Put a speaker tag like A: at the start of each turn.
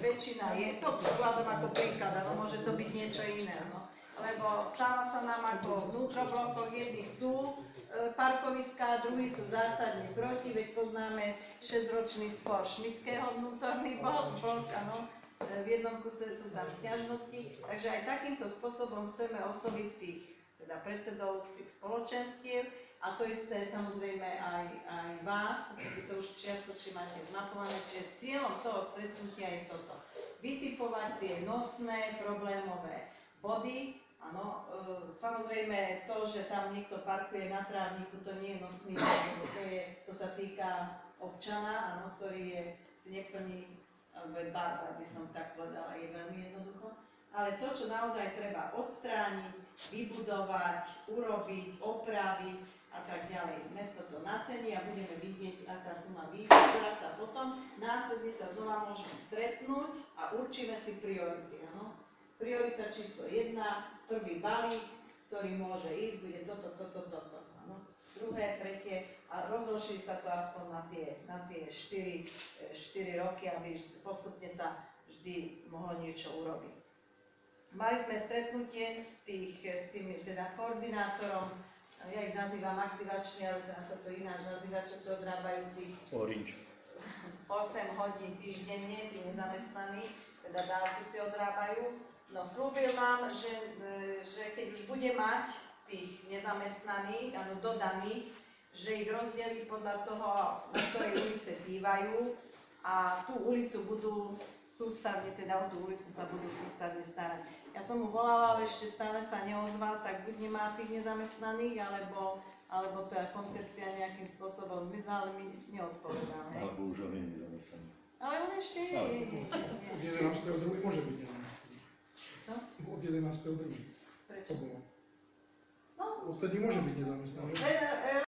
A: väčšina je, to kladem ako príklad, ale môže to byť niečo iné, no. Lebo stáva sa nám ako v vnútroblokoch, jedni chcú parkoviská, druhí sú zásadne proti, veď poznáme 6-ročný spor Šmidtkeho vnútorný blok, áno, v jednom kuse sú tam sťažnosti, takže aj takýmto spôsobom chceme osloviť tých teda predsedov tých spoločenstiev a to isté samozrejme aj vás, keď to už čiastočne máte zmapované, čiže cieľom toho stretnutia je toto. Vytipovať tie nosné problémové body. Áno, samozrejme to, že tam niekto parkuje na trávniku, to nie je nosný bod, to sa týka občana, áno, ktorý si neplní, alebo je barbar, by som tak povedala, je veľmi jednoducho. Ale to, čo naozaj treba odstrániť, vybudovať, urobiť, opraviť a tak ďalej. Mesto to nacení a budeme vidieť, aká suma výjde, ktorá sa potom následne sa znova môžeme stretnúť a určíme si priority, áno. Priorita číslo 1, prvý balík, ktorý môže ísť, bude toto, áno. Druhé, tretie a rozloží sa to aspoň na tie 4 roky, aby postupne sa vždy mohlo niečo urobiť. Mali sme stretnutie s tým teda koordinátorom, ja ich nazývam aktivačne, ale teraz sa to ináč nazýva, čo sa odrábajú tých 8 hodín týždenne, tí nezamestnaní, teda dávky si odrábajú. No slúbil nám, že keď už bude mať tých nezamestnaných, áno, dodaných, že ich rozdelí podľa toho, na ktorej ulice bývajú a tú ulicu budú sústavne, teda o tú ulicu sa budú sústavne starať. Ja som mu volala, ale ešte stále sa neozval, tak buď nemá tých nezamestnaných, alebo tá koncepcia nejakým spôsobom zmizla, ale mi neodpovedal.
B: Alebo už on je nezamestnaný.
A: Ale on ešte je.
C: Od 11.2. môže byť nezamestnaný.
A: Čo?
C: Od 11.2.
A: Prečo?
C: No, odtedy môže byť nezamestnaný.